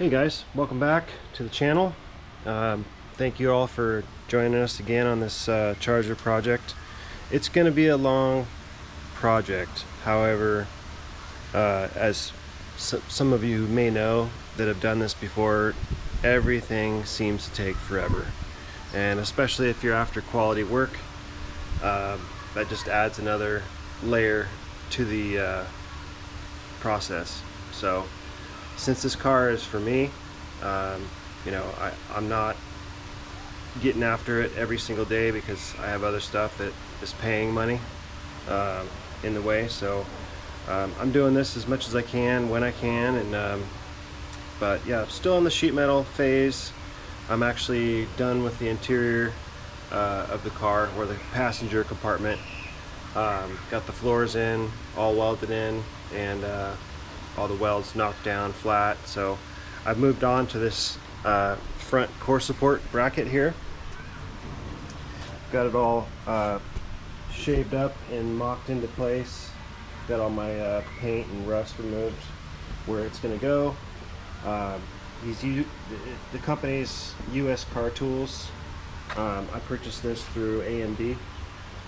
Hey guys, welcome back to the channel. Thank you all for joining us again on this charger project. It's going to be a long project. However, as some of you may know that have done this before, everything seems to take forever. And especially if you're after quality work, that just adds another layer to the process. So since this car is for me, I'm not getting after it every single day because I have other stuff that is paying money in the way. So I'm doing this as much as I can when I can, and but yeah, still in the sheet metal phase. I'm actually done with the interior of the car, or the passenger compartment. Got the floors in, all welded in, and all the welds knocked down flat. So I've moved on to this front core support bracket here. Got it all shaved up and mocked into place. Got all my paint and rust removed where it's going to go. The company's US Car Tools. I purchased this through AMD,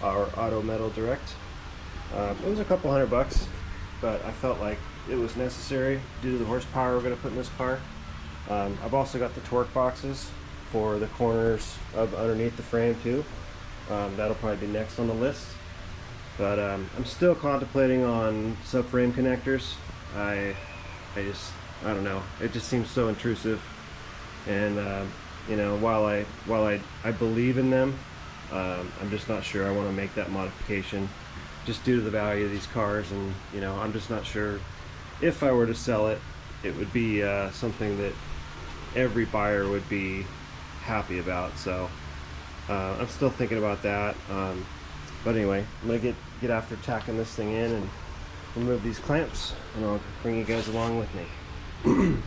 or Auto Metal Direct. It was a couple $100, but I felt like it was necessary due to the horsepower we're going to put in this car. I've also got the torque boxes for the corners of underneath the frame too. That'll probably be next on the list. But I'm still contemplating on subframe connectors. I don't know. It just seems so intrusive. And while I believe in them, I'm just not sure I want to make that modification, just due to the value of these cars. And I'm just not sure if I were to sell it, it would be something that every buyer would be happy about. So I'm still thinking about that. But anyway, I'm gonna get after tacking this thing in and remove these clamps, and I'll bring you guys along with me.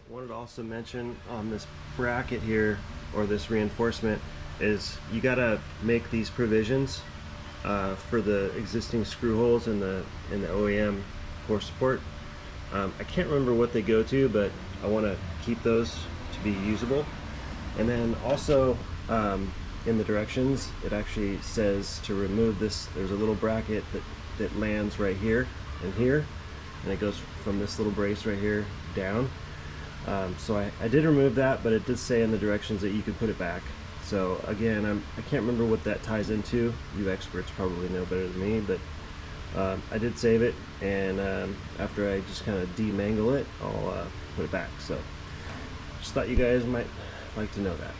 Wanted to also mention on this bracket here, or this reinforcement, is you gotta make these provisions for the existing screw holes in the OEM core support. I can't remember what they go to, but I want to keep those to be usable. And then also in the directions, it actually says to remove this. There's a little bracket that lands right here and here, and it goes from this little brace right here down. So I did remove that, but it did say in the directions that you could put it back. So again, I can't remember what that ties into. You experts probably know better than me, but I did save it, and after I just kind of demangle it, I'll put it back. So just thought you guys might like to know that.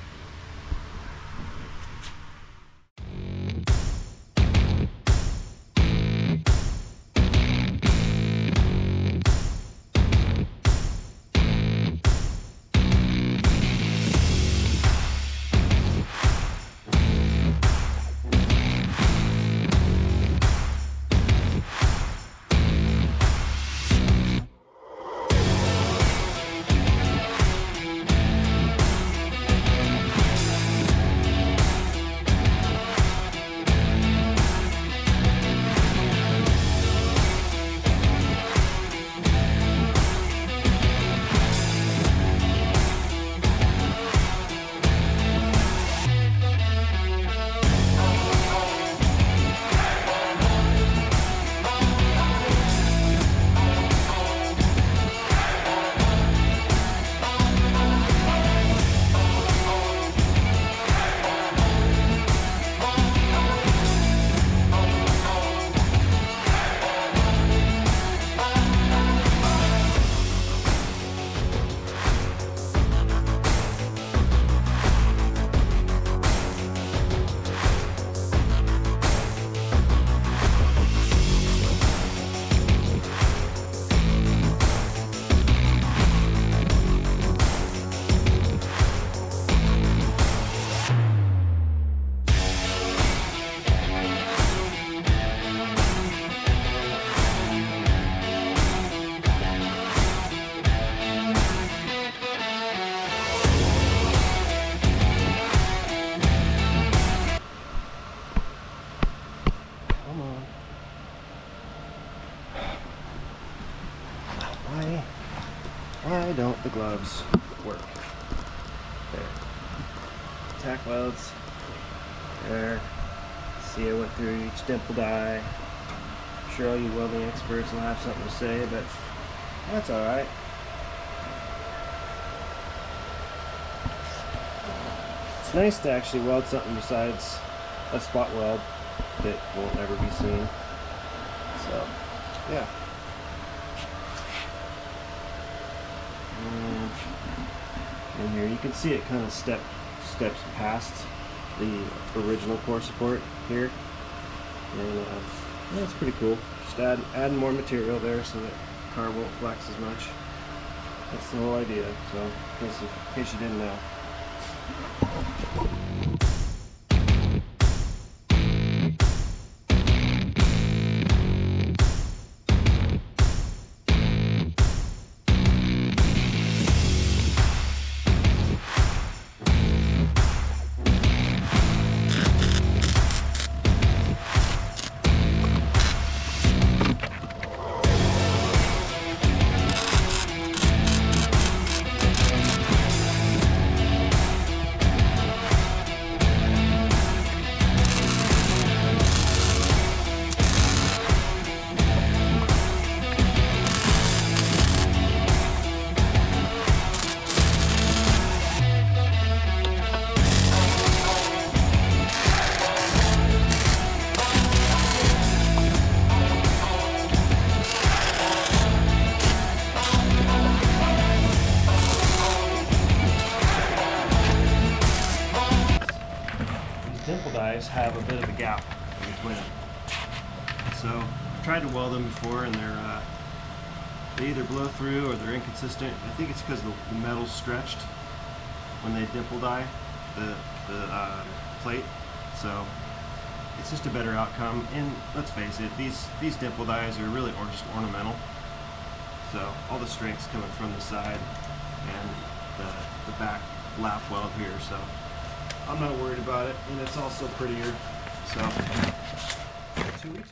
Why don't the gloves work? There. Tack welds. There. See, I went through each dimpled eye. I'm sure all you welding experts will have something to say, but that's alright. It's nice to actually weld something besides a spot weld that won't ever be seen. So, yeah. And here you can see it kind of steps past the original core support here, and yeah, it's pretty cool. Just adding more material there so that the car won't flex as much. That's the whole idea. So, in case you didn't know. Dimpled eyes have a bit of a gap in between them. So I've tried to weld them before, and they either blow through or they're inconsistent. I think it's because the metal's stretched when they dimple die the plate. So it's just a better outcome. And let's face it, these dimple dies are really just ornamental. So all the strength's coming from the side and the back lap weld here. So I'm not worried about it, and it's also prettier. So 2 weeks.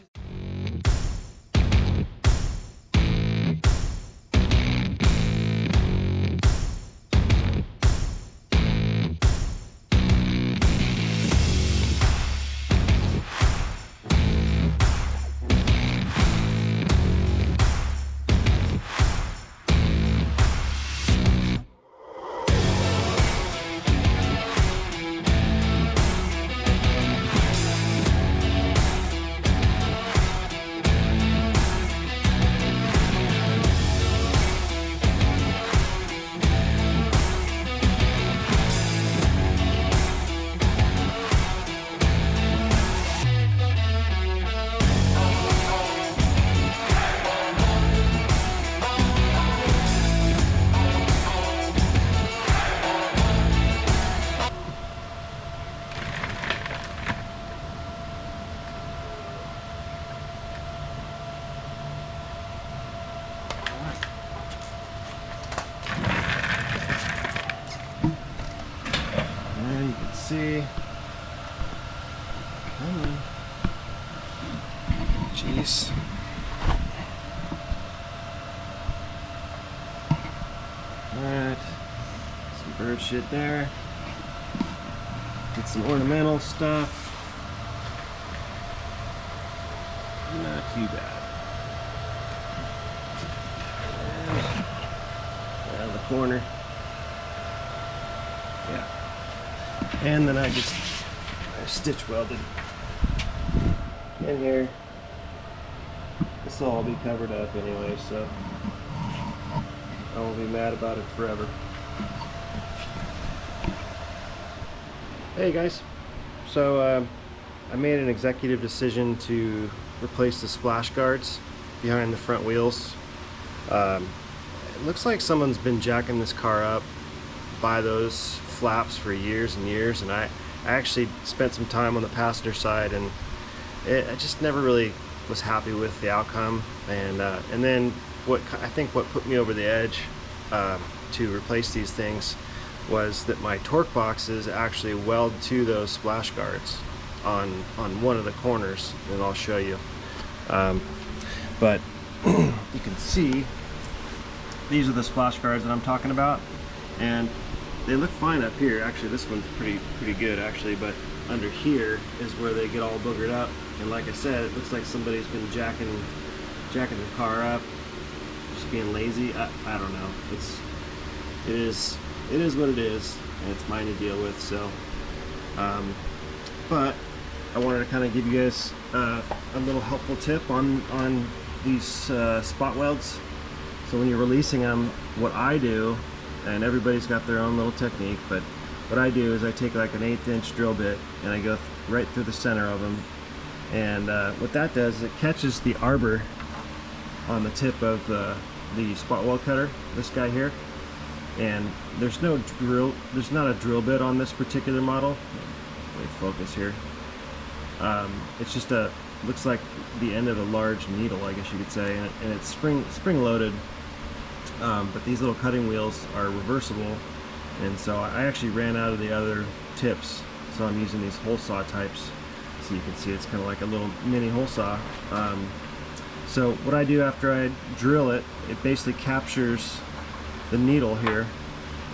And you can see, come on, jeez. Alright, some bird shit there. Get some ornamental stuff. Not too bad. And out of the corner. Yeah. And then I stitch welded in here. This will all be covered up anyway, so I won't be mad about it forever. Hey guys, so I made an executive decision to replace the splash guards behind the front wheels. It looks like someone's been jacking this car up by those flaps for years and years, and I actually spent some time on the passenger side, and I just never really was happy with the outcome. And then what put me over the edge to replace these things was that my torque boxes actually weld to those splash guards on one of the corners, and I'll show you. But you can see these are the splash guards that I'm talking about, and they look fine up here. Actually, this one's pretty good actually, but under here is where they get all boogered up. And like I said, it looks like somebody's been jacking the car up, just being lazy. I don't know. It is what it is, and it's mine to deal with. So, but I wanted to kind of give you guys a little helpful tip on these spot welds. So when you're releasing them, what I do, and everybody's got their own little technique, but what I do is I take like an 1/8 inch drill bit and I go right through the center of them, and what that does is it catches the arbor on the tip of the spot weld cutter, this guy here, and there's not a drill bit on this particular model. Let me focus here. It's just looks like the end of a large needle, I guess you could say, and it's spring loaded. But these little cutting wheels are reversible, and so I actually ran out of the other tips, so I'm using these hole saw types. So you can see it's kind of like a little mini hole saw. So what I do after I drill it, it basically captures the needle here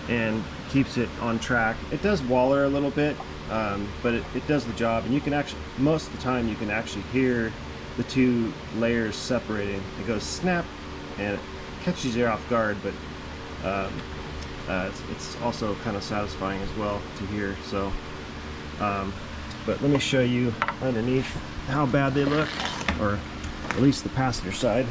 and keeps it on track. It does waller a little bit, but it does the job, and you can actually, most of the time you can actually hear the two layers separating. It goes snap and it catches you off guard, but it's also kind of satisfying as well to hear. So but let me show you underneath how bad they look, or at least the passenger side.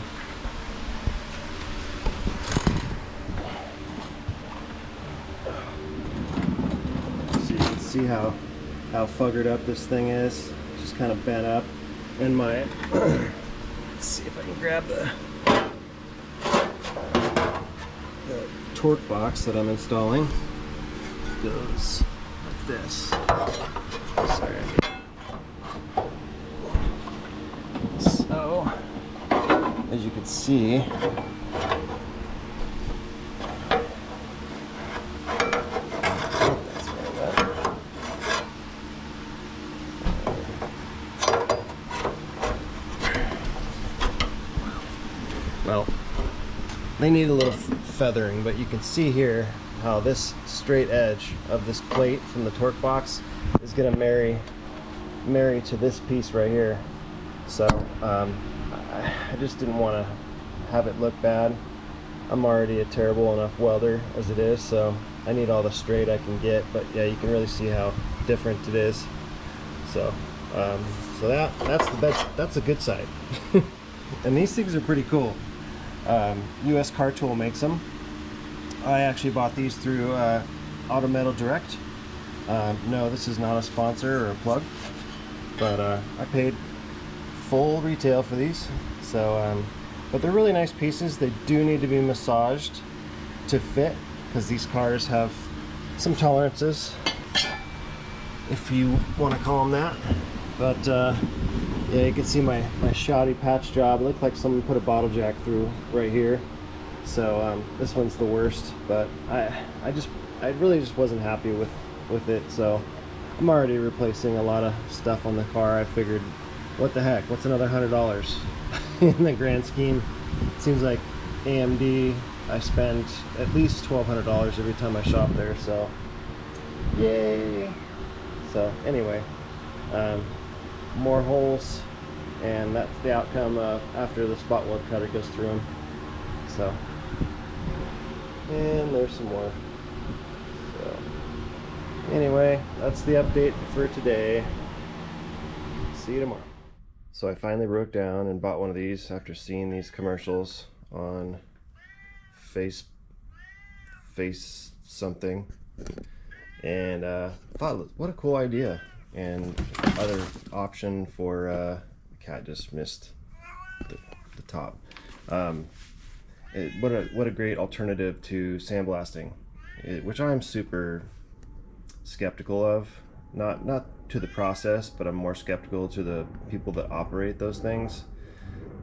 So you can see how fuggered up this thing is. It's just kind of bent up. And my let's see if I can grab the torque box that I'm installing. Goes like this. Sorry. So, as you can see, well, they need a little feathering, but you can see here how this straight edge of this plate from the torque box is going to marry to this piece right here. So I just didn't want to have it look bad. I'm already a terrible enough welder as it is, so I need all the straight I can get. But yeah, you can really see how different it is. So so that's the best. That's a good side. And these things are pretty cool. US Car Tool makes them. I actually bought these through Auto Metal Direct. No, this is not a sponsor or a plug, but I paid full retail for these. So, but they're really nice pieces. They do need to be massaged to fit, because these cars have some tolerances, if you want to call them that. But yeah, you can see my shoddy patch job. It looked like someone put a bottle jack through right here. So this one's the worst, but I really just wasn't happy with it. So I'm already replacing a lot of stuff on the car. I figured, what the heck, what's another $100 in the grand scheme? It seems like AMD, I spend at least $1,200 every time I shop there, so yay. So anyway, more holes, and that's the outcome after the spot weld cutter goes through them. So, and there's some more. So anyway, that's the update for today. See you tomorrow. So I finally broke down and bought one of these after seeing these commercials on face something, and thought, what a cool idea. And other option for cat just missed the top. What a great alternative to sandblasting, which I'm super skeptical of. Not to the process, but I'm more skeptical to the people that operate those things.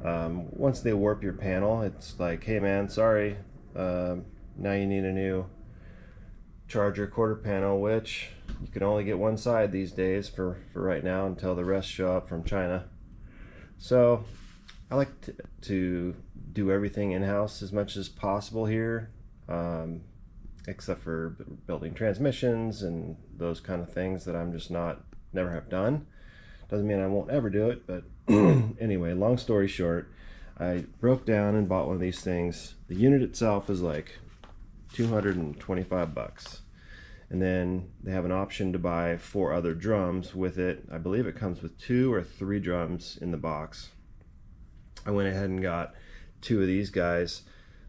Once they warp your panel, it's like, hey man, sorry, now you need a new charger quarter panel, which you can only get one side these days for right now, until the rest show up from China. So I like to do everything in-house as much as possible here, except for building transmissions and those kind of things that I'm just never have done. Doesn't mean I won't ever do it, but anyway, long story short, I broke down and bought one of these things. The unit itself is like 225 bucks. And then they have an option to buy 4 other drums with it. I believe it comes with 2 or 3 drums in the box. I went ahead and got 2 of these guys.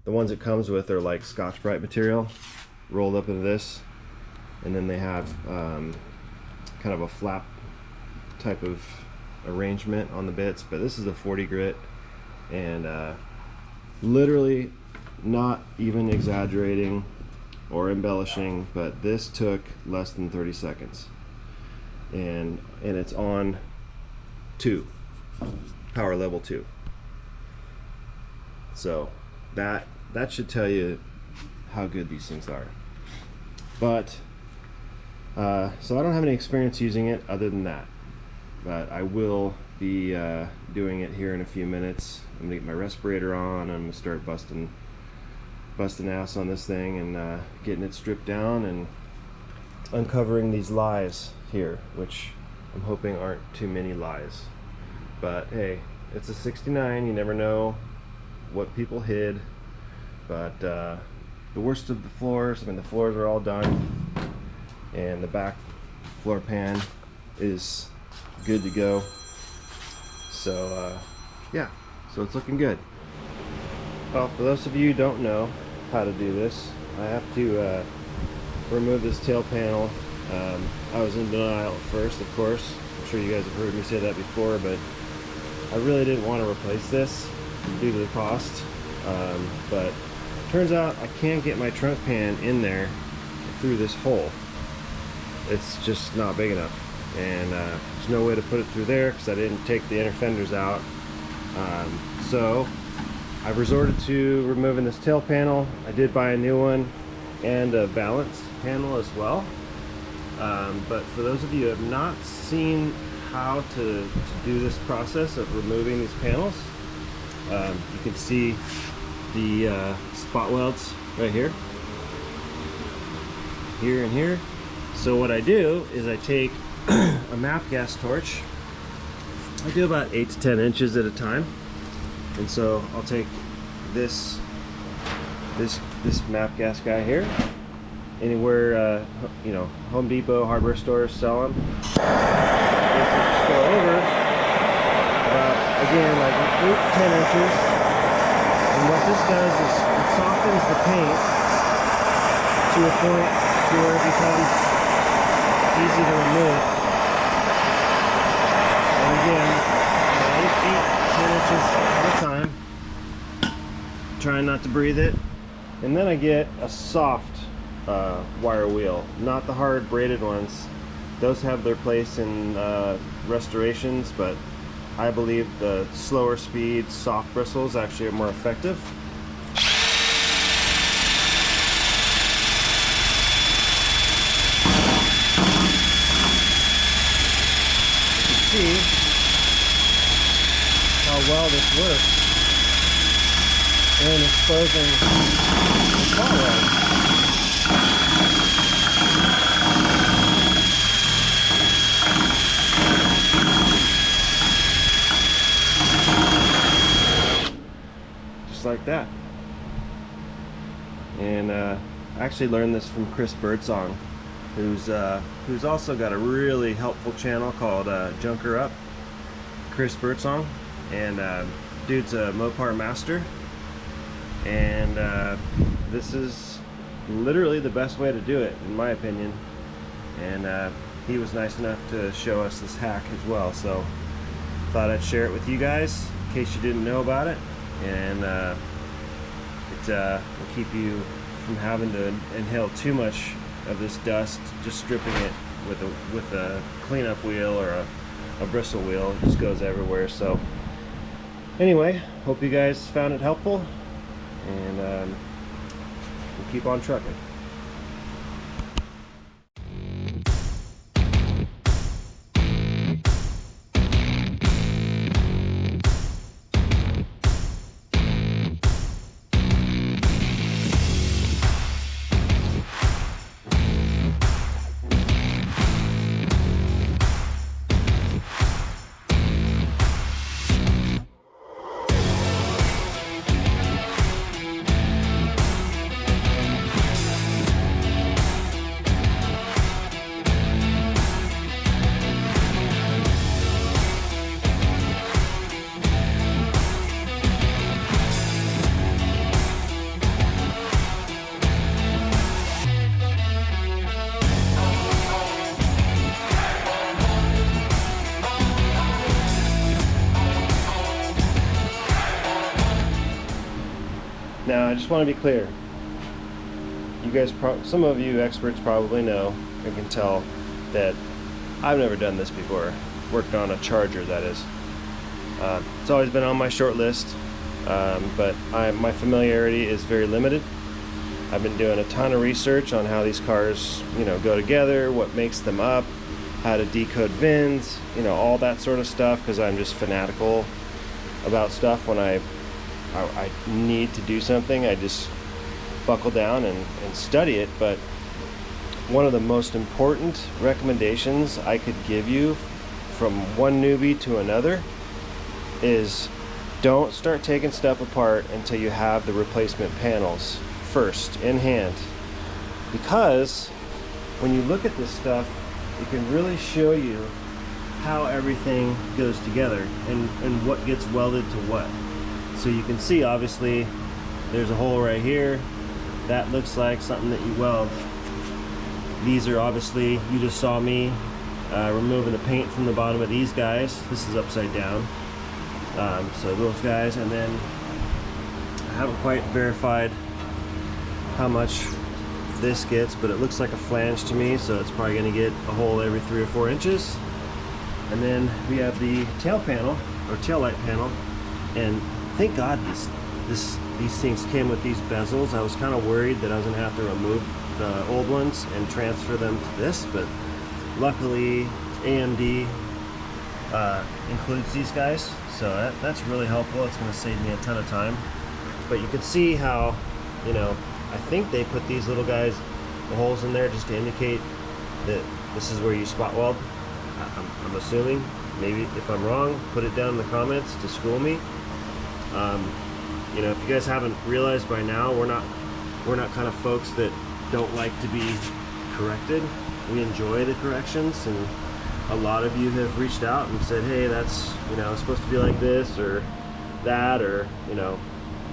The ones it comes with are like Scotch-Brite material rolled up into this, and then they have kind of a flap type of arrangement on the bits, but this is a 40 grit, and literally not even exaggerating or embellishing, but this took less than 30 seconds, and it's on 2, power level 2. So that should tell you how good these things are. But so I don't have any experience using it other than that, but I will be doing it here in a few minutes. I'm gonna get my respirator on. I'm gonna start busting ass on this thing and getting it stripped down and uncovering these lies here, which I'm hoping aren't too many lies. But hey, it's a 69, you never know what people hid. But the worst of the floors, I mean, the floors are all done, and the back floor pan is good to go. So yeah, so it's looking good. Well, for those of you who don't know how to do this, I have to remove this tail panel. I was in denial at first, of course. I'm sure you guys have heard me say that before, but I really didn't want to replace this due to the cost. But turns out I can't get my trunk pan in there through this hole. It's just not big enough, and there's no way to put it through there because I didn't take the inner fenders out. So I've resorted to removing this tail panel. I did buy a new one and a balance panel as well. But for those of you who have not seen how to do this process of removing these panels, you can see the spot welds right here, and here. So what I do is I take a MAP gas torch. I do about 8 to 10 inches at a time, and so I'll take this MAP gas guy here. Anywhere you know, Home Depot, hardware stores sell them. Just go over about, again, like 8 to 10 inches. And what this does is it softens the paint to a point where it becomes easy to remove. And again, 8 to 10 inches at a time. Trying not to breathe it. And then I get a soft wire wheel, not the hard braided ones. Those have their place in restorations, but I believe the slower speed soft bristles actually are more effective. You can see how well this works in exposing the spot weld. Like that. And I actually learned this from Chris Birdsong, who's also got a really helpful channel called Junker Up. Chris Birdsong, and dude's a Mopar master, and this is literally the best way to do it, in my opinion. And he was nice enough to show us this hack as well, so thought I'd share it with you guys in case you didn't know about it. And it will keep you from having to inhale too much of this dust, just stripping it with a cleanup wheel or a bristle wheel. It just goes everywhere. So anyway, hope you guys found it helpful, and we'll keep on trucking. just want to be clear. You guys, some of you experts probably know and can tell that I've never done this before. Worked on a charger, that is. It's always been on my short list, but my familiarity is very limited. I've been doing a ton of research on how these cars, go together, what makes them up, how to decode VINs, all that sort of stuff, because I'm just fanatical about stuff. When I need to do something, I just buckle down and study it. But one of the most important recommendations I could give you from one newbie to another is don't start taking stuff apart until you have the replacement panels first in hand, because when you look at this stuff, it can really show you how everything goes together and what gets welded to what. So you can see, obviously, there's a hole right here. That looks like something that you weld. These are obviously, you just saw me removing the paint from the bottom of these guys. This is upside down. So those guys, and then I haven't quite verified how much this gets, but it looks like a flange to me, so it's probably going to get a hole every 3 or 4 inches. And then we have the tail panel, or tail light panel, and thank God these things came with these bezels. I was kind of worried that I was going to have to remove the old ones and transfer them to this, but luckily AMD includes these guys, so that's really helpful. It's going to save me a ton of time. But you can see how, I think they put these little guys, the holes in there, just to indicate that this is where you spot weld. I'm assuming. Maybe if I'm wrong, put it down in the comments to school me. If you guys haven't realized by now, we're not kind of folks that don't like to be corrected. We enjoy the corrections, and a lot of you have reached out and said, hey, that's supposed to be like this or that, or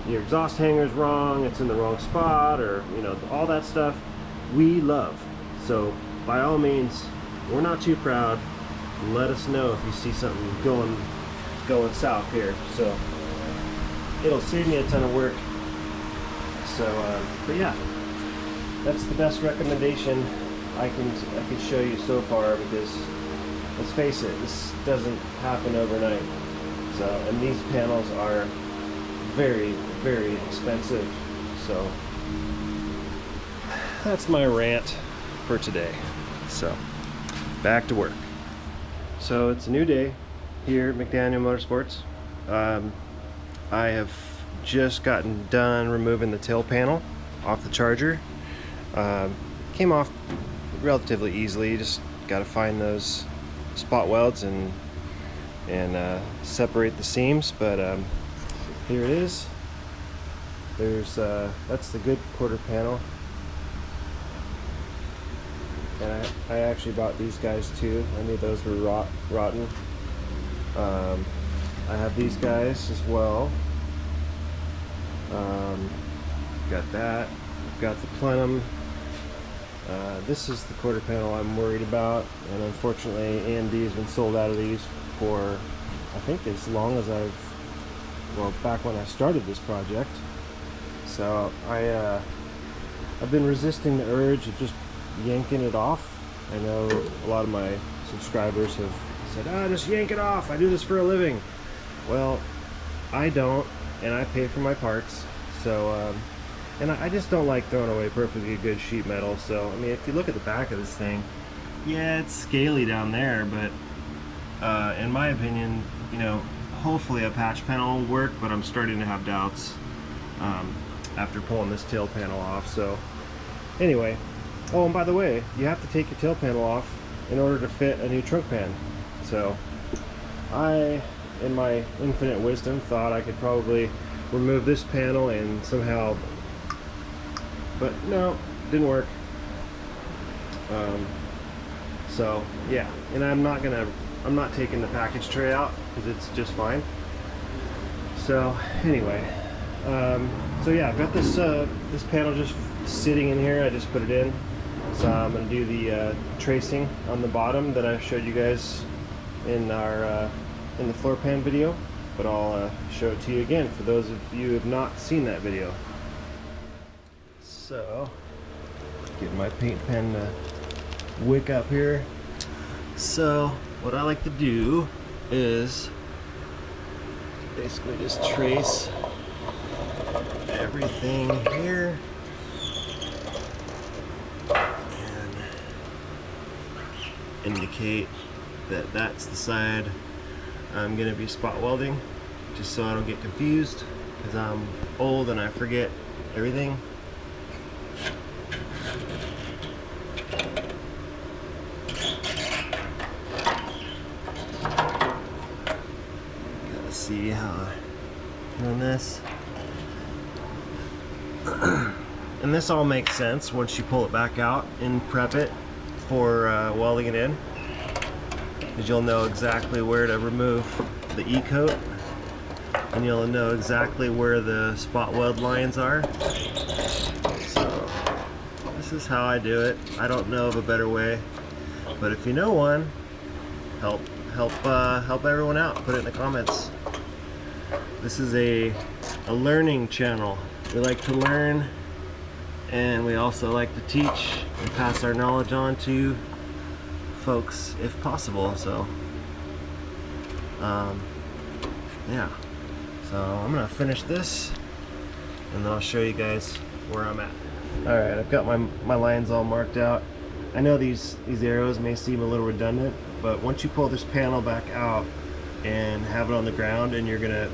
your exhaust hanger's wrong, it's in the wrong spot, or all that stuff we love. So by all means, we're not too proud. Let us know if you see something going south here, so it'll save me a ton of work. So but yeah, that's the best recommendation I can show you so far, because let's face it, this doesn't happen overnight. So, and these panels are very, very expensive. So that's my rant for today. So back to work. So it's a new day here at McDaniel Motorsports. I have just gotten done removing the tail panel off the charger. Came off relatively easily. You just got to find those spot welds and separate the seams. But here it is. There's that's the good quarter panel, and I actually bought these guys too. I knew those were rotten. I have these guys as well. Got that. Got the plenum. This is the quarter panel I'm worried about, and unfortunately AMD has been sold out of these for, I think, as long as back when I started this project. So I've been resisting the urge of just yanking it off. I know a lot of my subscribers have said, just yank it off, I do this for a living. Well, I don't, and I pay for my parts. So and I just don't like throwing away perfectly good sheet metal. So I mean, if you look at the back of this thing, yeah, it's scaly down there, but in my opinion, hopefully a patch panel will work, but I'm starting to have doubts after pulling this tail panel off. So anyway, oh, and by the way, you have to take your tail panel off in order to fit a new trunk pan. So I, in my infinite wisdom, thought I could probably remove this panel and somehow, but no, didn't work. So yeah, and I'm not taking the package tray out because it's just fine. So anyway, so yeah, I've got this this panel just sitting in here. I just put it in. So I'm going to do the tracing on the bottom that I showed you guys in our in the floor pan video, but I'll show it to you again for those of you who have not seen that video. So, get my paint pen to wick up here. So, what I like to do is basically just trace everything here and indicate that that's the side I'm gonna be spot welding, just so I don't get confused, because I'm old and I forget everything. Gotta see how I'm doing this. And this all makes sense once you pull it back out and prep it for welding it in, because you'll know exactly where to remove the E-coat, and you'll know exactly where the spot weld lines are. So this is how I do it. I don't know of a better way, but if you know one, help everyone out. Put it in the comments. This is a learning channel. We like to learn, and we also like to teach and pass our knowledge on to folks if possible. So yeah, so I'm gonna finish this and then I'll show you guys where I'm at. All right, I've got my lines all marked out. I know these arrows may seem a little redundant, but once you pull this panel back out and have it on the ground, and you're gonna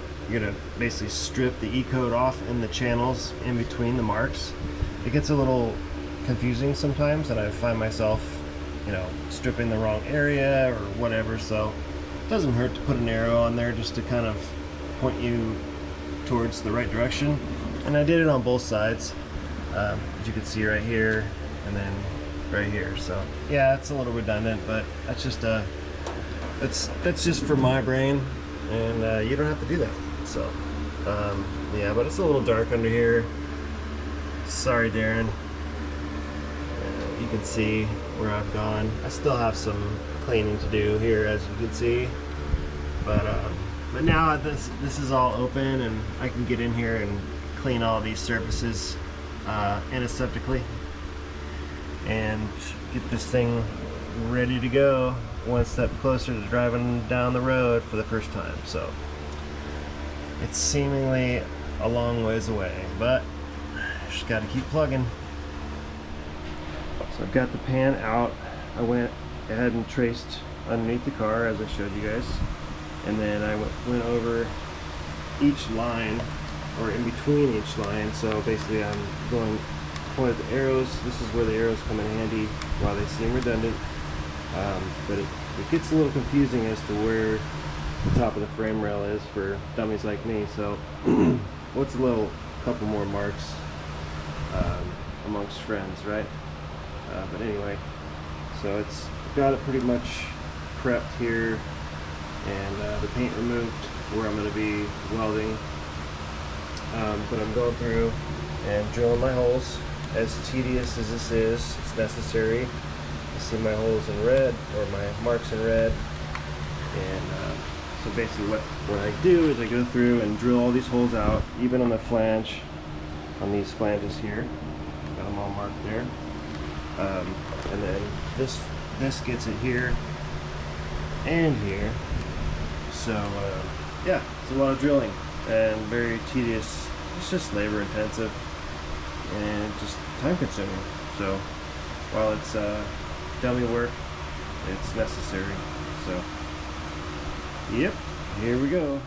basically strip the E-coat off in the channels in between the marks, it gets a little confusing sometimes, and I find myself, you know, stripping the wrong area or whatever. So it doesn't hurt to put an arrow on there just to kind of point you towards the right direction. And I did it on both sides, as you can see right here and then right here. So yeah, it's a little redundant, but that's just that's just for my brain, and you don't have to do that. So yeah, but it's a little dark under here. Sorry, Darren. You can see where I've gone. I still have some cleaning to do here, as you can see, but now this is all open, and I can get in here and clean all these surfaces antiseptically and get this thing ready to go one step closer to driving down the road for the first time. So it's seemingly a long ways away, but just got to keep plugging. So I've got the pan out. I went ahead and traced underneath the car as I showed you guys, and then I went over each line, or in between each line. So basically I'm going point the arrows. This is where the arrows come in handy while they seem redundant, but it gets a little confusing as to where the top of the frame rail is for dummies like me. So what's a little couple more marks amongst friends, right? But anyway, so it's got it pretty much prepped here, and the paint removed where I'm going to be welding, but I'm going through and drilling my holes. As tedious as this is, it's necessary. You see my holes in red, or my marks in red, and so basically what I do is I go through and drill all these holes out, even on the flange, on these flanges here. Got them all marked there. And then this gets it here and here. So yeah, it's a lot of drilling and very tedious. It's just labor intensive and just time consuming. So while it's dummy work, it's necessary. So yep, here we go.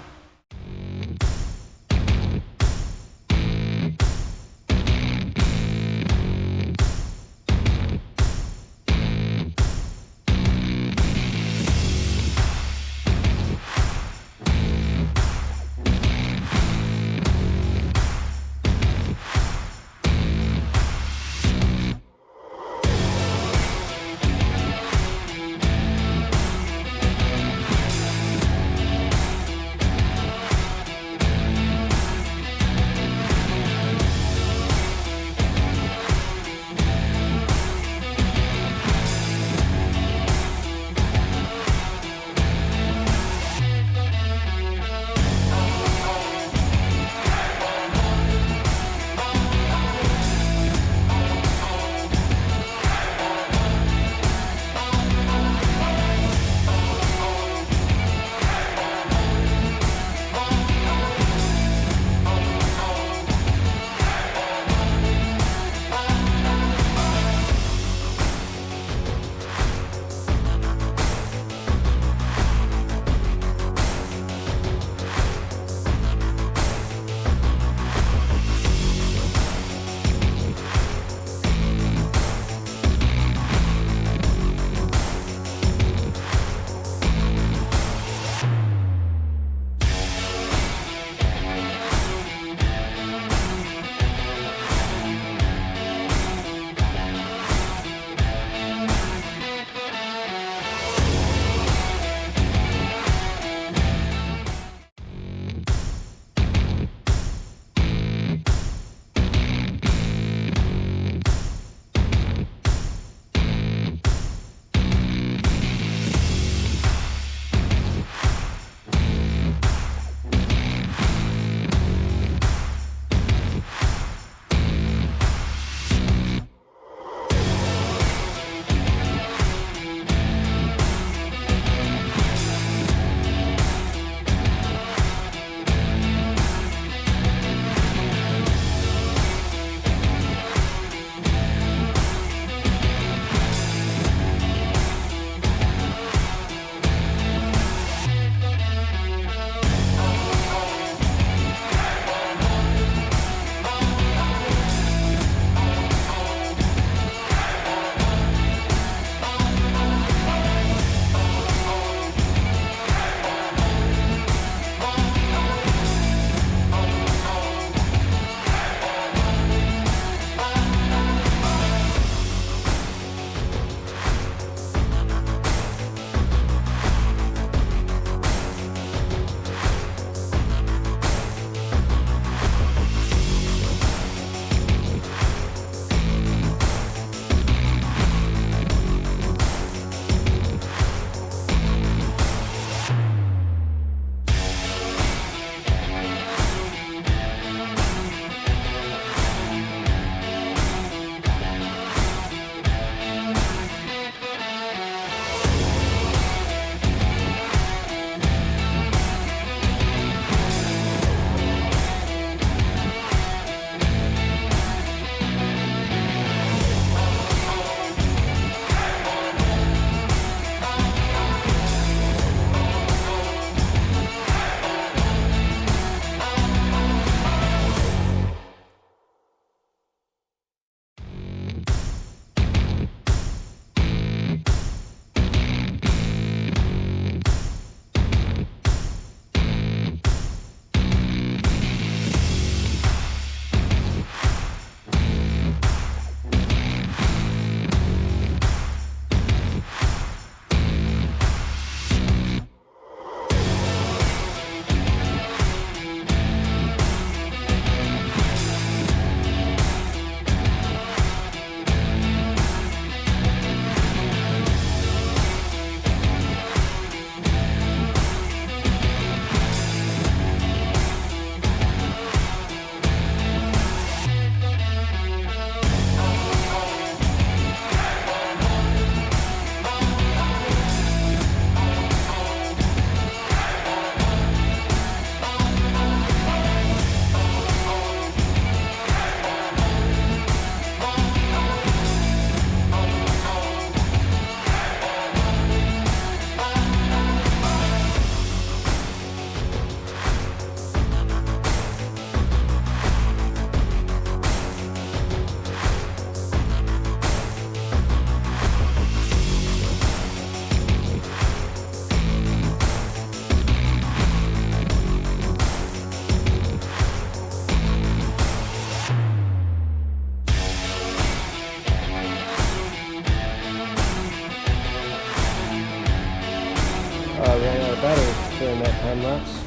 time lapse.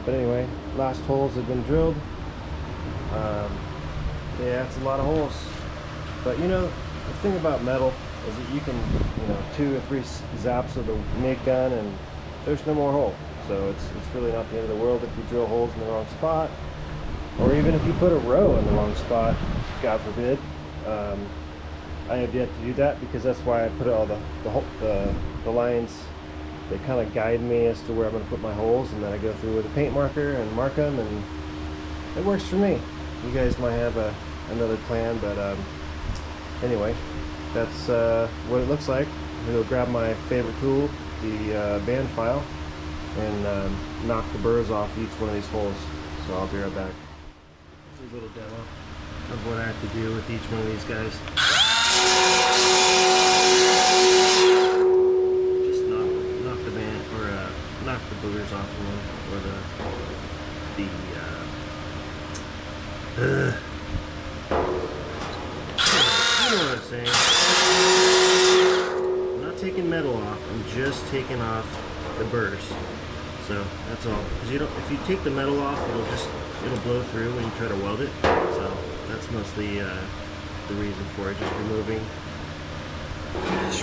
But anyway, last holes have been drilled. Yeah, it's a lot of holes. But you know, the thing about metal is that you can, 2 or 3 zaps of the MIG gun and there's no more hole. So it's really not the end of the world if you drill holes in the wrong spot, or even if you put a row in the wrong spot, God forbid. I have yet to do that, because that's why I put all the lines. They kind of guide me as to where I'm going to put my holes, and then I go through with a paint marker and mark them, and it works for me. You guys might have another plan, but anyway, that's what it looks like. I'm going to grab my favorite tool, the band file, and knock the burrs off each one of these holes. So I'll be right back. Here's a little demo of what I have to do with each one of these guys. Just knock the band, or knock the boogers off one, or you know what I'm saying. I'm not taking metal off, I'm just taking off the burrs. So that's all. Because if you take the metal off, it'll blow through when you try to weld it. So that's mostly the reason for it. Just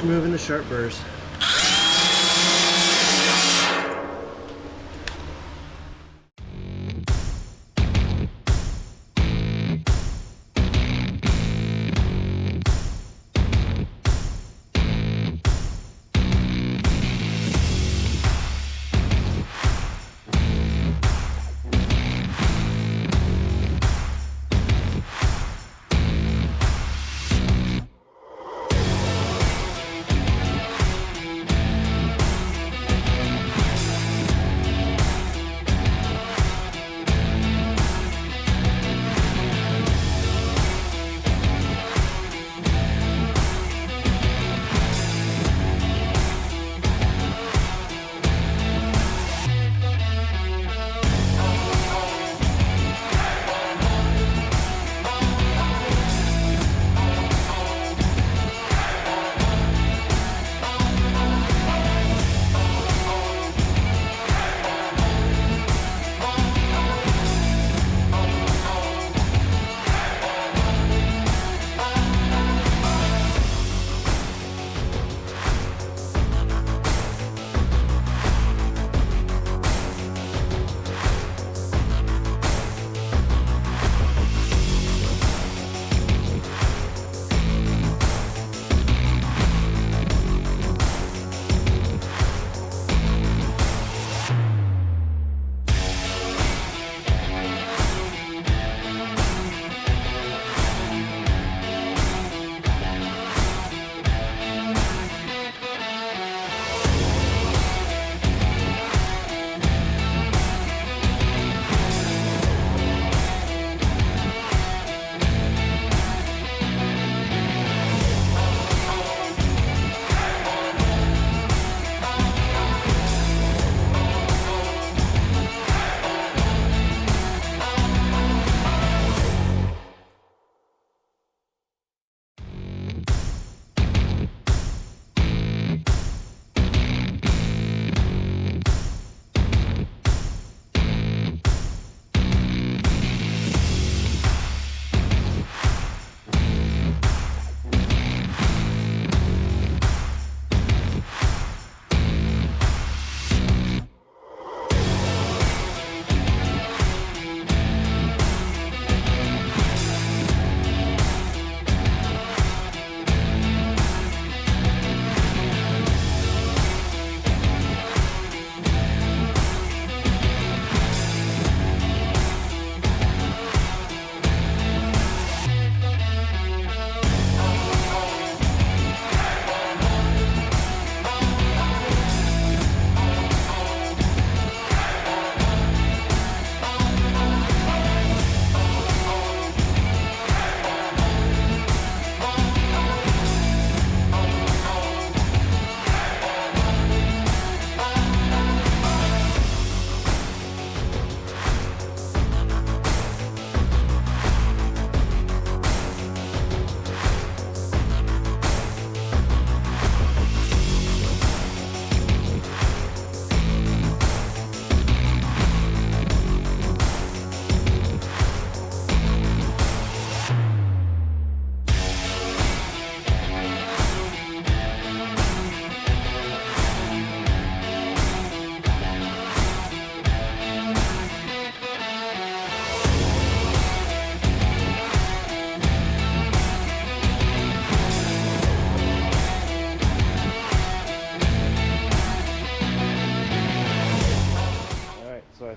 removing the sharp burrs.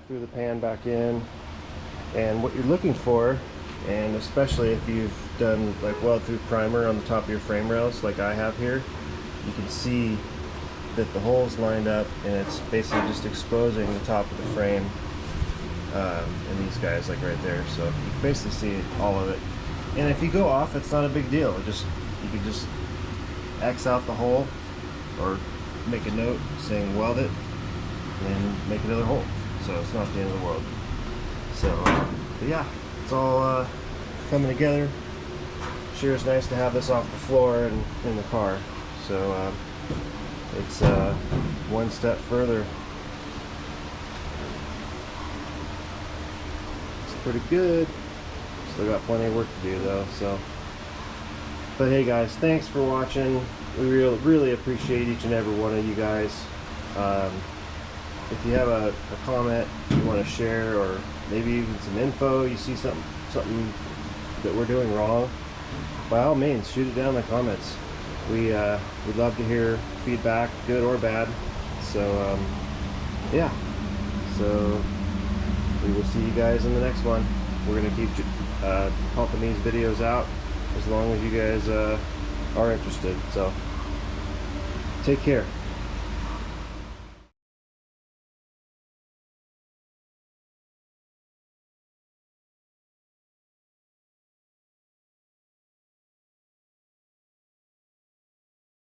threw the pan back in, and what you're looking for, and especially if you've done like weld through primer on the top of your frame rails like I have here, you can see that the hole's lined up and it's basically just exposing the top of the frame, and these guys like right there, so you can basically see all of it. And if you go off, it's not a big deal. You can just X out the hole or make a note saying weld it and make another hole, so it's not the end of the world. So but yeah, it's all coming together. Sure is nice to have this off the floor and in the car, so it's one step further. It's pretty good. Still got plenty of work to do though, so. But hey guys, thanks for watching. We really appreciate each and every one of you guys. If you have a comment you want to share, or maybe even some info, you see something that we're doing wrong, by all means shoot it down in the comments. We'd love to hear feedback, good or bad. So yeah, so we will see you guys in the next one. We're gonna keep pumping these videos out as long as you guys are interested. So take care.